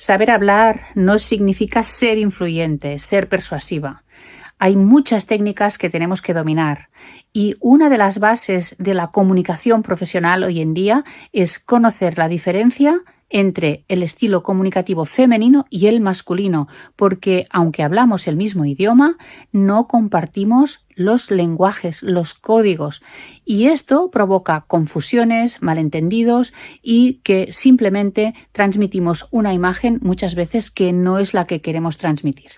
Saber hablar no significa ser influyente, ser persuasiva. Hay muchas técnicas que tenemos que dominar y una de las bases de la comunicación profesional hoy en día es conocer la diferencia entre el estilo comunicativo femenino y el masculino, porque aunque hablamos el mismo idioma, no compartimos los lenguajes, los códigos, y esto provoca confusiones, malentendidos y que simplemente transmitimos una imagen muchas veces que no es la que queremos transmitir.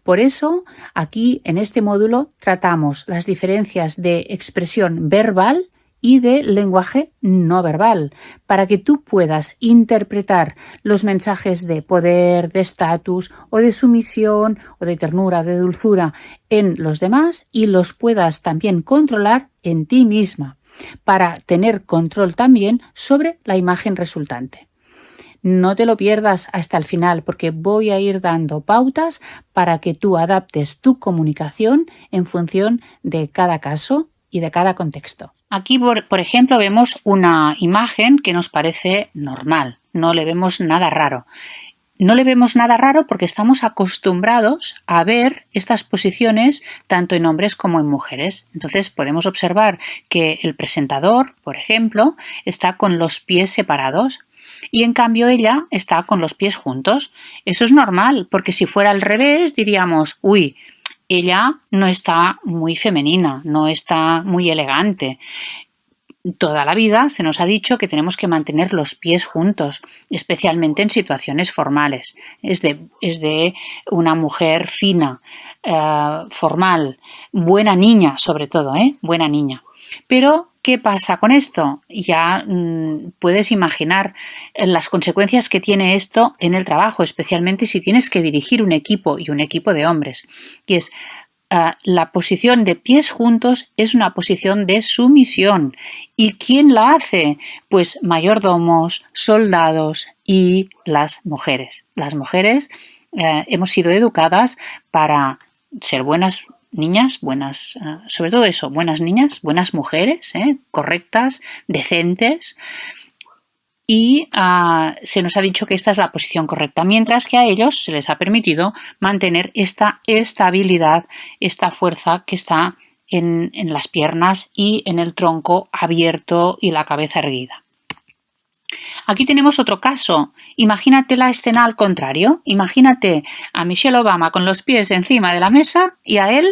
Por eso, aquí en este módulo tratamos las diferencias de expresión verbal y de lenguaje no verbal, para que tú puedas interpretar los mensajes de poder, de estatus o de sumisión o de ternura, de dulzura en los demás y los puedas también controlar en ti misma, para tener control también sobre la imagen resultante. No te lo pierdas hasta el final porque voy a ir dando pautas para que tú adaptes tu comunicación en función de cada caso y de cada contexto. Aquí, por ejemplo, vemos una imagen que nos parece normal, no le vemos nada raro. No le vemos nada raro porque estamos acostumbrados a ver estas posiciones tanto en hombres como en mujeres. Entonces podemos observar que el presentador, por ejemplo, está con los pies separados y en cambio ella está con los pies juntos. Eso es normal porque si fuera al revés diríamos, uy, ella no está muy femenina, no está muy elegante. Toda la vida se nos ha dicho que tenemos que mantener los pies juntos, especialmente en situaciones formales. Es de una mujer fina, formal, buena niña sobre todo, buena niña. Pero, ¿qué pasa con esto? Ya puedes imaginar las consecuencias que tiene esto en el trabajo, especialmente si tienes que dirigir un equipo y un equipo de hombres. Y es la posición de pies juntos es una posición de sumisión. ¿Y quién la hace? Pues mayordomos, soldados y las mujeres. Las mujeres hemos sido educadas para ser buenas niñas, sobre todo eso, buenas niñas, buenas mujeres, correctas, decentes. Y se nos ha dicho que esta es la posición correcta, mientras que a ellos se les ha permitido mantener esta estabilidad, esta fuerza que está en las piernas y en el tronco abierto y la cabeza erguida. Aquí tenemos otro caso. Imagínate la escena al contrario. Imagínate a Michelle Obama con los pies encima de la mesa y a él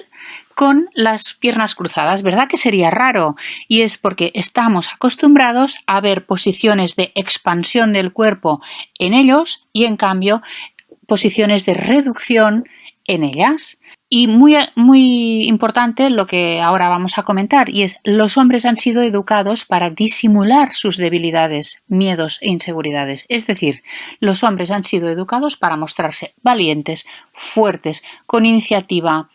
con las piernas cruzadas. ¿Verdad que sería raro? Y es porque estamos acostumbrados a ver posiciones de expansión del cuerpo en ellos y en cambio posiciones de reducción en ellas. Y muy importante lo que ahora vamos a comentar, y es los hombres han sido educados para disimular sus debilidades, miedos e inseguridades. Es decir, los hombres han sido educados para mostrarse valientes, fuertes, con iniciativa,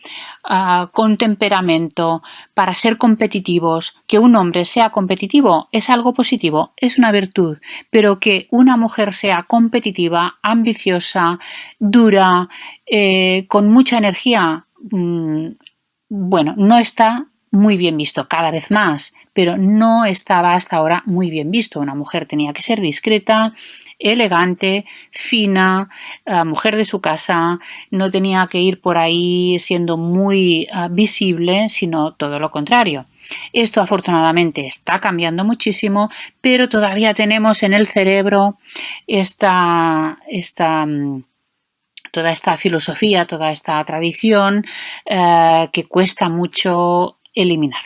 con temperamento, para ser competitivos. Que un hombre sea competitivo es algo positivo, es una virtud, pero que una mujer sea competitiva, ambiciosa, dura, con mucha energía, bueno, no está muy bien visto, cada vez más, pero no estaba hasta ahora muy bien visto. Una mujer tenía que ser discreta, elegante, fina, mujer de su casa, no tenía que ir por ahí siendo muy visible, sino todo lo contrario. Esto afortunadamente está cambiando muchísimo, pero todavía tenemos en el cerebro toda esta filosofía, toda esta tradición que cuesta mucho eliminar.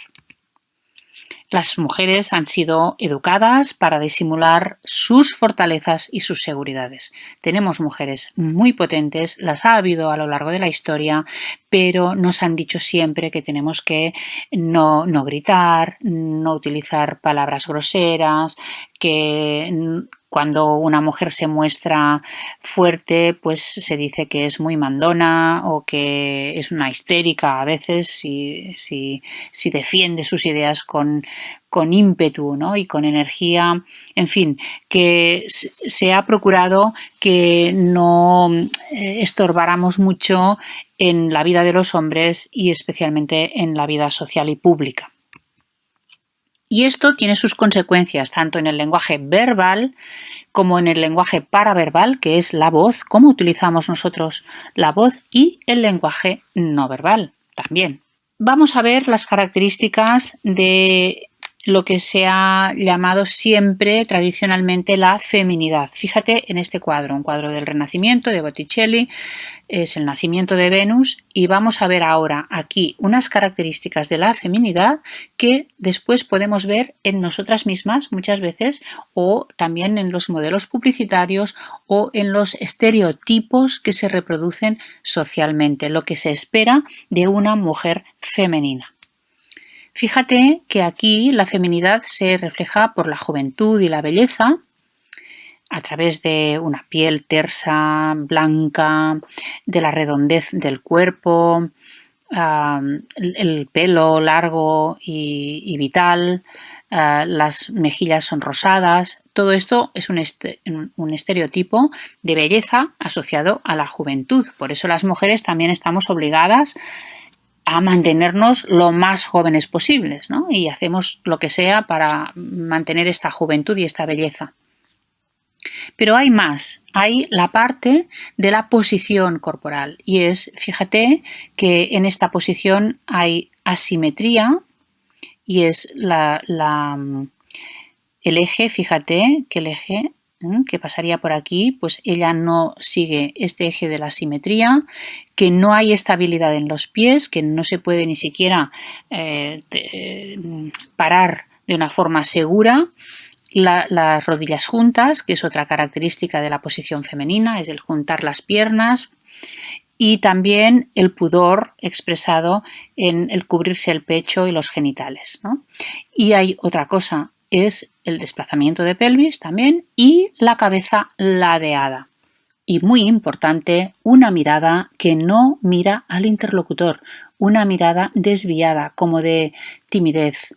Las mujeres han sido educadas para disimular sus fortalezas y sus seguridades. Tenemos mujeres muy potentes, las ha habido a lo largo de la historia, pero nos han dicho siempre que tenemos que no gritar, no utilizar palabras groseras, que cuando una mujer se muestra fuerte, pues se dice que es muy mandona o que es una histérica a veces si defiende sus ideas con ímpetu, ¿no? Y con energía. En fin, que se ha procurado que no estorbáramos mucho en la vida de los hombres y especialmente en la vida social y pública. Y esto tiene sus consecuencias tanto en el lenguaje verbal como en el lenguaje paraverbal, que es la voz, cómo utilizamos nosotros la voz, y el lenguaje no verbal también. Vamos a ver las características de lo que se ha llamado siempre tradicionalmente la feminidad. Fíjate en este cuadro, un cuadro del Renacimiento de Botticelli, es el nacimiento de Venus, y vamos a ver ahora aquí unas características de la feminidad que después podemos ver en nosotras mismas muchas veces, o también en los modelos publicitarios o en los estereotipos que se reproducen socialmente, lo que se espera de una mujer femenina. Fíjate que aquí la feminidad se refleja por la juventud y la belleza a través de una piel tersa, blanca, de la redondez del cuerpo, el pelo largo y vital, las mejillas son rosadas. Todo esto es un estereotipo de belleza asociado a la juventud. Por eso las mujeres también estamos obligadas a mantenernos lo más jóvenes posibles, ¿no? Y hacemos lo que sea para mantener esta juventud y esta belleza. Pero hay más, hay la parte de la posición corporal y fíjate que en esta posición hay asimetría y es el eje, fíjate que el eje que pasaría por aquí, pues ella no sigue este eje de la simetría, que no hay estabilidad en los pies, que no se puede ni siquiera parar de una forma segura. Las rodillas juntas, que es otra característica de la posición femenina, es el juntar las piernas, y también el pudor expresado en el cubrirse el pecho y los genitales, ¿no? Y hay otra cosa, es el desplazamiento de pelvis también y la cabeza ladeada. Y muy importante, una mirada que no mira al interlocutor, una mirada desviada, como de timidez.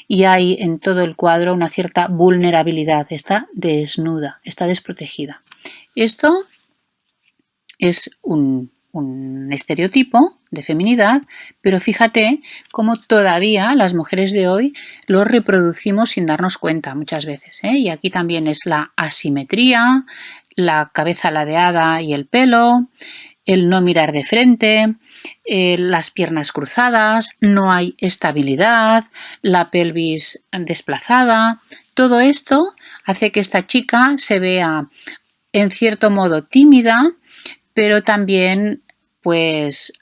Y hay en todo el cuadro una cierta vulnerabilidad, está desnuda, está desprotegida. Esto es un estereotipo de feminidad, pero fíjate cómo todavía las mujeres de hoy lo reproducimos sin darnos cuenta muchas veces, ¿eh? Y aquí también es la asimetría, la cabeza ladeada y el pelo, el no mirar de frente, las piernas cruzadas, no hay estabilidad, la pelvis desplazada. Todo esto hace que esta chica se vea en cierto modo tímida, pero también pues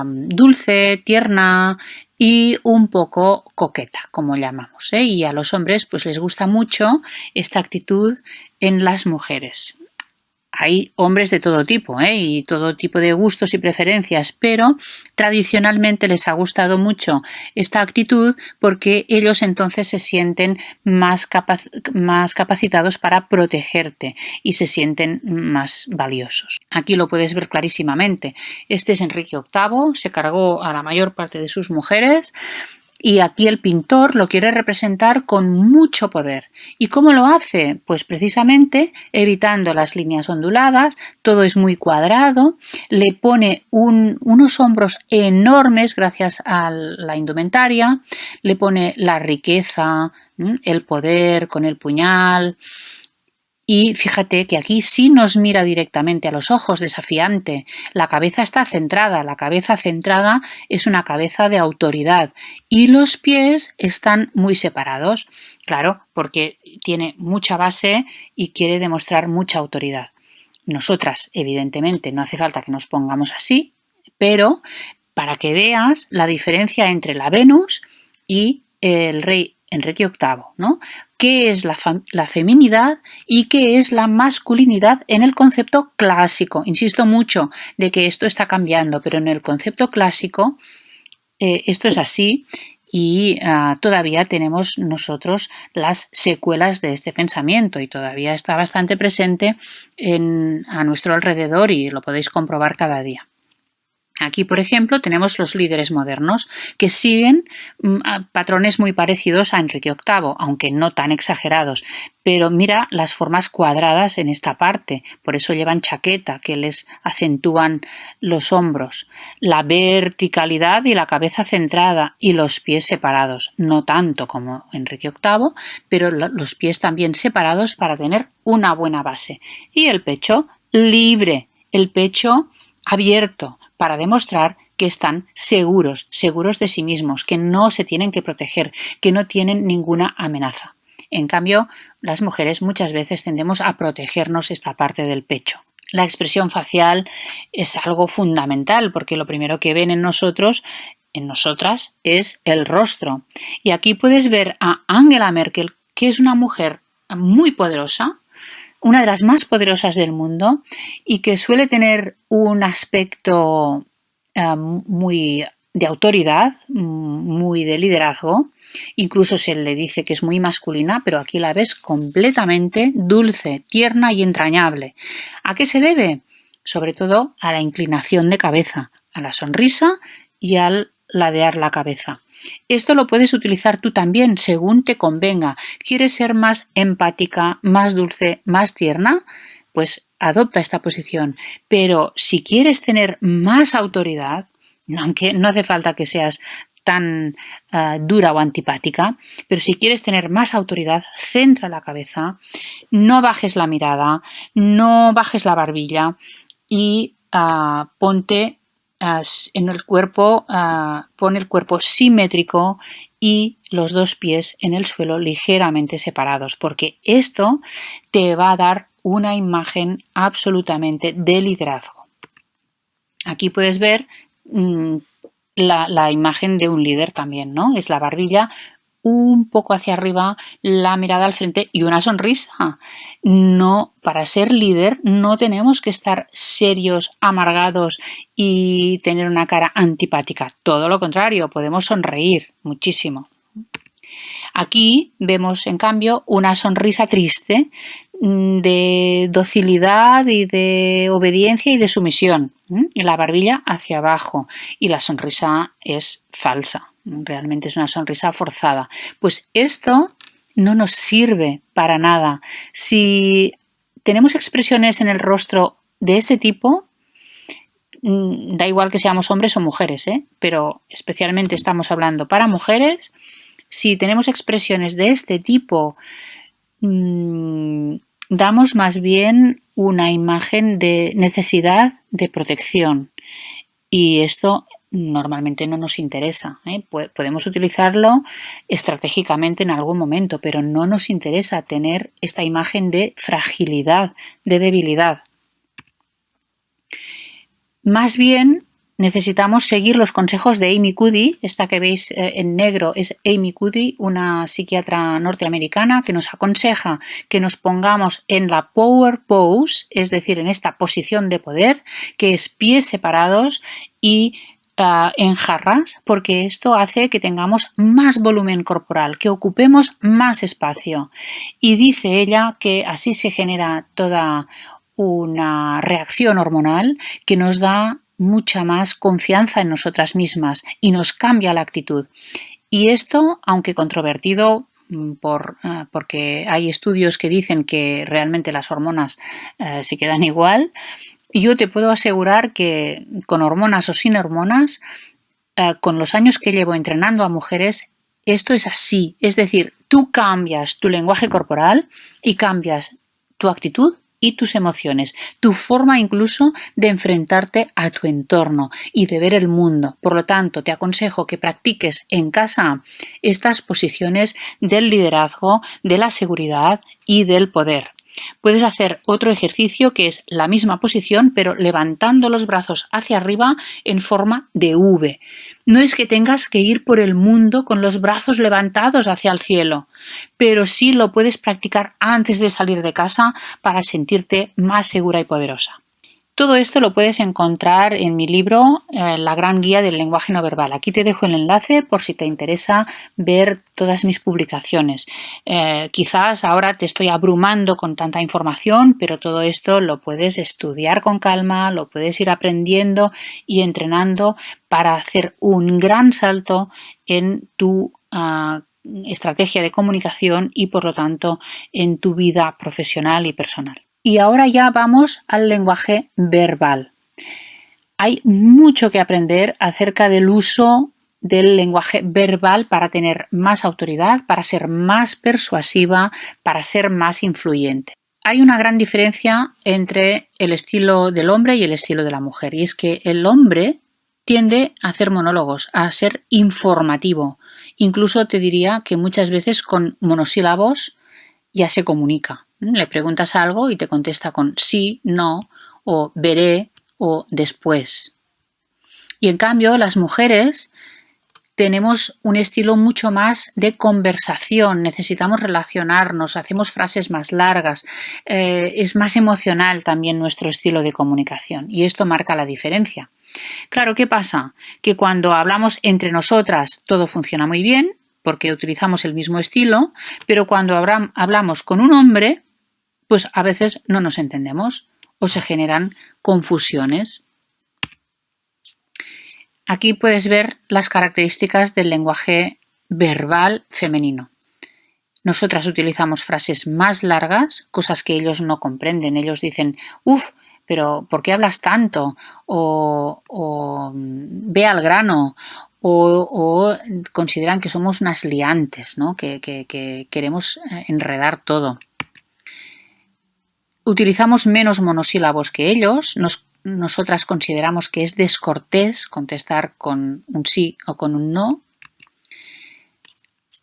dulce, tierna y un poco coqueta, como llamamos, ¿eh? Y a los hombres pues les gusta mucho esta actitud en las mujeres. Hay hombres de todo tipo, ¿eh? Y todo tipo de gustos y preferencias, pero tradicionalmente les ha gustado mucho esta actitud porque ellos entonces se sienten más capacitados para protegerte y se sienten más valiosos. Aquí lo puedes ver clarísimamente. Este es Enrique VIII, se cargó a la mayor parte de sus mujeres. Y aquí el pintor lo quiere representar con mucho poder. ¿Y cómo lo hace? Pues precisamente evitando las líneas onduladas, todo es muy cuadrado, le pone unos hombros enormes gracias a la indumentaria, le pone la riqueza, el poder con el puñal. Y fíjate que aquí sí nos mira directamente a los ojos, desafiante. La cabeza está centrada. La cabeza centrada es una cabeza de autoridad. Y los pies están muy separados. Claro, porque tiene mucha base y quiere demostrar mucha autoridad. Nosotras, evidentemente, no hace falta que nos pongamos así, pero para que veas la diferencia entre la Venus y el rey Enrique VIII, ¿no? ¿Qué es la feminidad y qué es la masculinidad en el concepto clásico? Insisto mucho de que esto está cambiando, pero en el concepto clásico esto es así y todavía tenemos nosotros las secuelas de este pensamiento y todavía está bastante presente a nuestro alrededor y lo podéis comprobar cada día. Aquí, por ejemplo, tenemos los líderes modernos que siguen patrones muy parecidos a Enrique VIII, aunque no tan exagerados. Pero mira las formas cuadradas en esta parte, por eso llevan chaqueta, que les acentúan los hombros. La verticalidad y la cabeza centrada y los pies separados, no tanto como Enrique VIII, pero los pies también separados para tener una buena base. Y el pecho libre, el pecho abierto, para demostrar que están seguros de sí mismos, que no se tienen que proteger, que no tienen ninguna amenaza. En cambio, las mujeres muchas veces tendemos a protegernos esta parte del pecho. La expresión facial es algo fundamental porque lo primero que ven en nosotros, en nosotras, es el rostro. Y aquí puedes ver a Angela Merkel, que es una mujer muy poderosa, una de las más poderosas del mundo y que suele tener un aspecto muy de autoridad, muy de liderazgo. Incluso se le dice que es muy masculina, pero aquí la ves completamente dulce, tierna y entrañable. ¿A qué se debe? Sobre todo a la inclinación de cabeza, a la sonrisa y al ladear la cabeza. Esto lo puedes utilizar tú también según te convenga. ¿Quieres ser más empática, más dulce, más tierna? Pues adopta esta posición. Pero si quieres tener más autoridad, aunque no hace falta que seas tan dura o antipática, pero si quieres tener más autoridad, centra la cabeza, no bajes la mirada, no bajes la barbilla y ponte en el cuerpo, pon el cuerpo simétrico y los dos pies en el suelo ligeramente separados, porque esto te va a dar una imagen absolutamente de liderazgo. Aquí puedes ver la imagen de un líder también, ¿no? Es la barbilla un poco hacia arriba, la mirada al frente y una sonrisa. No, para ser líder no tenemos que estar serios, amargados y tener una cara antipática. Todo lo contrario, podemos sonreír muchísimo. Aquí vemos, en cambio, una sonrisa triste de docilidad y de obediencia y de sumisión. La barbilla hacia abajo y la sonrisa es falsa. Realmente es una sonrisa forzada. Pues esto no nos sirve para nada. Si tenemos expresiones en el rostro de este tipo, da igual que seamos hombres o mujeres, pero especialmente estamos hablando para mujeres. Si tenemos expresiones de este tipo, damos más bien una imagen de necesidad de protección y esto normalmente no nos interesa. Podemos utilizarlo estratégicamente en algún momento, pero no nos interesa tener esta imagen de fragilidad, de debilidad. Más bien necesitamos seguir los consejos de Amy Cuddy. Esta que veis en negro es Amy Cuddy, una psiquiatra norteamericana que nos aconseja que nos pongamos en la power pose, es decir, en esta posición de poder, que es pies separados y en jarras, porque esto hace que tengamos más volumen corporal, que ocupemos más espacio. Y dice ella que así se genera toda una reacción hormonal que nos da mucha más confianza en nosotras mismas y nos cambia la actitud. Y esto, aunque controvertido, porque hay estudios que dicen que realmente las hormonas se quedan igual, yo te puedo asegurar que con hormonas o sin hormonas, con los años que llevo entrenando a mujeres, esto es así. Es decir, tú cambias tu lenguaje corporal y cambias tu actitud y tus emociones, tu forma incluso de enfrentarte a tu entorno y de ver el mundo. Por lo tanto, te aconsejo que practiques en casa estas posiciones del liderazgo, de la seguridad y del poder. Puedes hacer otro ejercicio que es la misma posición, pero levantando los brazos hacia arriba en forma de V. No es que tengas que ir por el mundo con los brazos levantados hacia el cielo, pero sí lo puedes practicar antes de salir de casa para sentirte más segura y poderosa. Todo esto lo puedes encontrar en mi libro La gran guía del lenguaje no verbal. Aquí te dejo el enlace por si te interesa ver todas mis publicaciones. Quizás ahora te estoy abrumando con tanta información, pero todo esto lo puedes estudiar con calma, lo puedes ir aprendiendo y entrenando para hacer un gran salto en tu estrategia de comunicación y, por lo tanto, en tu vida profesional y personal. Y ahora ya vamos al lenguaje verbal. Hay mucho que aprender acerca del uso del lenguaje verbal para tener más autoridad, para ser más persuasiva, para ser más influyente. Hay una gran diferencia entre el estilo del hombre y el estilo de la mujer, y es que el hombre tiende a hacer monólogos, a ser informativo. Incluso te diría que muchas veces con monosílabos ya se comunica. Le preguntas algo y te contesta con sí, no, o veré, o después. Y en cambio, las mujeres tenemos un estilo mucho más de conversación, necesitamos relacionarnos, hacemos frases más largas, es más emocional también nuestro estilo de comunicación y esto marca la diferencia. Claro, ¿qué pasa? Que cuando hablamos entre nosotras todo funciona muy bien porque utilizamos el mismo estilo, pero cuando hablamos con un hombre, pues a veces no nos entendemos o se generan confusiones. Aquí puedes ver las características del lenguaje verbal femenino. Nosotras utilizamos frases más largas, cosas que ellos no comprenden. Ellos dicen, uff, pero ¿por qué hablas tanto? O ve al grano. O consideran que somos unas liantes, ¿no? que queremos enredar todo. Utilizamos menos monosílabos que ellos. Nosotras consideramos que es descortés contestar con un sí o con un no.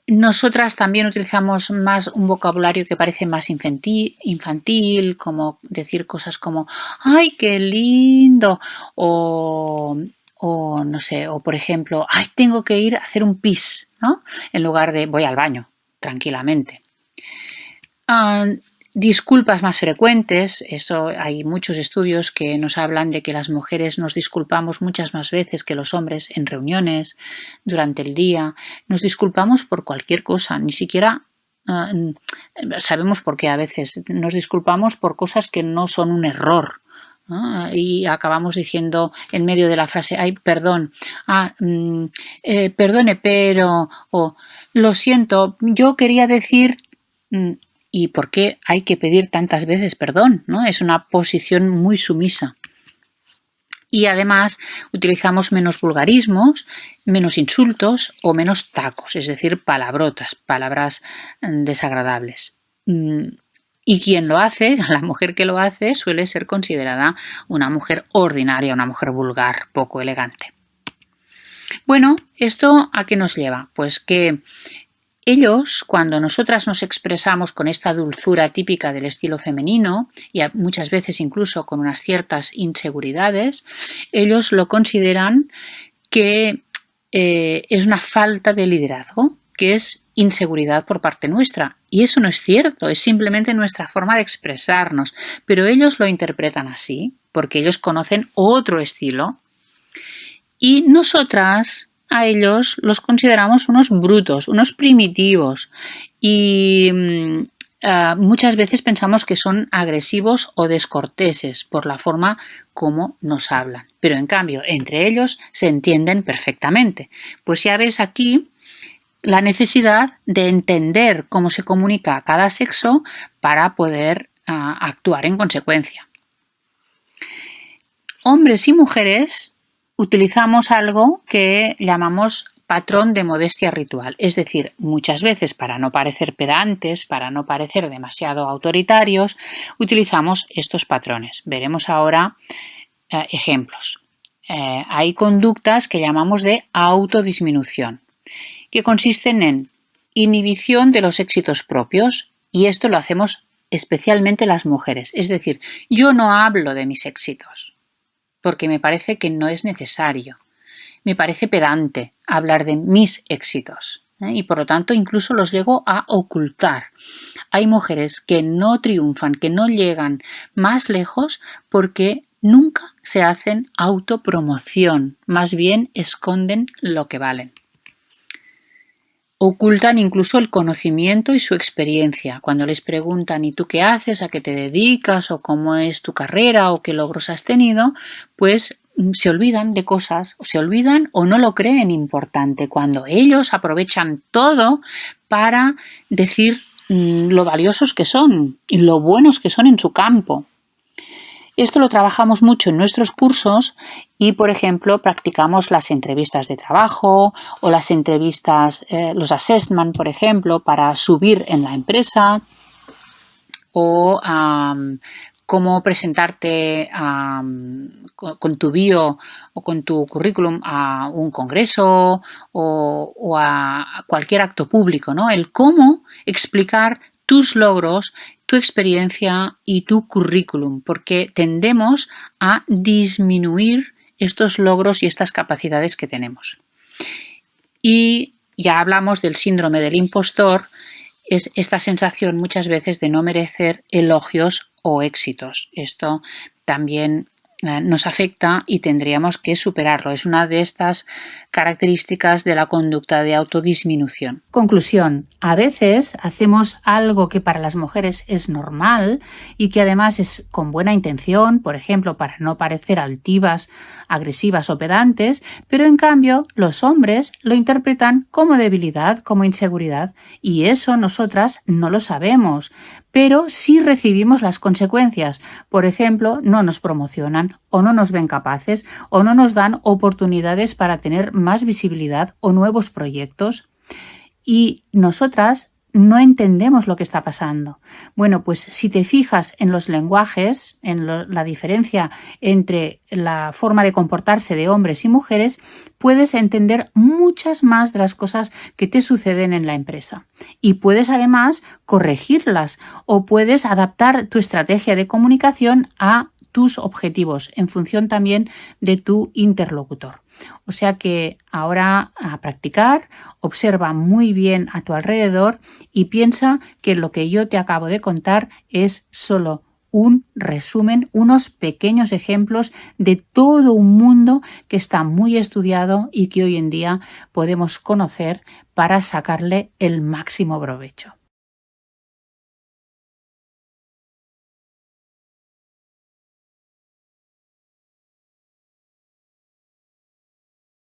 Nosotras también utilizamos más un vocabulario que parece más infantil, como decir cosas como ¡ay, qué lindo! O no sé, o por ejemplo, ¡ay, tengo que ir a hacer un pis! ¿No? En lugar de voy al baño, tranquilamente. Disculpas más frecuentes, eso hay muchos estudios que nos hablan de que las mujeres nos disculpamos muchas más veces que los hombres en reuniones, durante el día, nos disculpamos por cualquier cosa, ni siquiera sabemos por qué a veces, nos disculpamos por cosas que no son un error. ¿no? Y acabamos diciendo en medio de la frase, ay, perdón, perdone, pero, o lo siento, yo quería decir... ¿Y por qué hay que pedir tantas veces perdón? ¿No? Es una posición muy sumisa. Y además utilizamos menos vulgarismos, menos insultos o menos tacos, es decir, palabrotas, palabras desagradables. Y quien lo hace, la mujer que lo hace, suele ser considerada una mujer ordinaria, una mujer vulgar, poco elegante. Bueno, ¿esto a qué nos lleva? Pues que ellos, cuando nosotras nos expresamos con esta dulzura típica del estilo femenino y muchas veces incluso con unas ciertas inseguridades, ellos lo consideran que es una falta de liderazgo, que es inseguridad por parte nuestra. Y eso no es cierto, es simplemente nuestra forma de expresarnos. Pero ellos lo interpretan así, porque ellos conocen otro estilo. Y nosotras... a ellos los consideramos unos brutos, unos primitivos y muchas veces pensamos que son agresivos o descorteses por la forma como nos hablan. Pero en cambio, entre ellos se entienden perfectamente. Pues ya ves aquí la necesidad de entender cómo se comunica cada sexo para poder actuar en consecuencia. Hombres y mujeres utilizamos algo que llamamos patrón de modestia ritual, es decir, muchas veces para no parecer pedantes, para no parecer demasiado autoritarios, utilizamos estos patrones. Veremos ahora ejemplos. Hay conductas que llamamos de autodisminución, que consisten en inhibición de los éxitos propios, y esto lo hacemos especialmente las mujeres, es decir, yo no hablo de mis éxitos, porque me parece que no es necesario. Me parece pedante hablar de mis éxitos y por lo tanto incluso los llego a ocultar. Hay mujeres que no triunfan, que no llegan más lejos porque Nunca se hacen autopromoción, más bien esconden lo que valen. Ocultan incluso el conocimiento y su experiencia. Cuando les preguntan ¿y tú qué haces? ¿A qué te dedicas? ¿O cómo es tu carrera? ¿O qué logros has tenido? Pues se olvidan de cosas, o se olvidan o no lo creen importante, cuando ellos aprovechan todo para decir lo valiosos que son y lo buenos que son en su campo. Esto lo trabajamos mucho en nuestros cursos y, por ejemplo, practicamos las entrevistas de trabajo o las entrevistas, los assessment, por ejemplo, para subir en la empresa, o cómo presentarte con tu bio o con tu currículum a un congreso o a cualquier acto público, ¿no? El cómo explicar tus logros, tu experiencia y tu currículum, porque tendemos a disminuir estos logros y estas capacidades que tenemos. Y ya hablamos del síndrome del impostor, es esta sensación muchas veces de no merecer elogios o éxitos. Esto también nos afecta y tendríamos que superarlo. Es una de estas características de la conducta de autodisminución. Conclusión. A veces hacemos algo que para las mujeres es normal y que además es con buena intención, por ejemplo, para no parecer altivas, agresivas o pedantes, pero en cambio los hombres lo interpretan como debilidad, como inseguridad, y eso nosotras no lo sabemos, pero sí recibimos las consecuencias. Por ejemplo, no nos promocionan o no nos ven capaces o no nos dan oportunidades para tener más visibilidad o nuevos proyectos, y nosotras no entendemos lo que está pasando. Bueno, pues si te fijas en los lenguajes, en la diferencia entre la forma de comportarse de hombres y mujeres, puedes entender muchas más de las cosas que te suceden en la empresa. Y puedes además corregirlas o puedes adaptar tu estrategia de comunicación a tus objetivos en función también de tu interlocutor. O sea que ahora a practicar, observa muy bien a tu alrededor y piensa que lo que yo te acabo de contar es solo un resumen, unos pequeños ejemplos de todo un mundo que está muy estudiado y que hoy en día podemos conocer para sacarle el máximo provecho.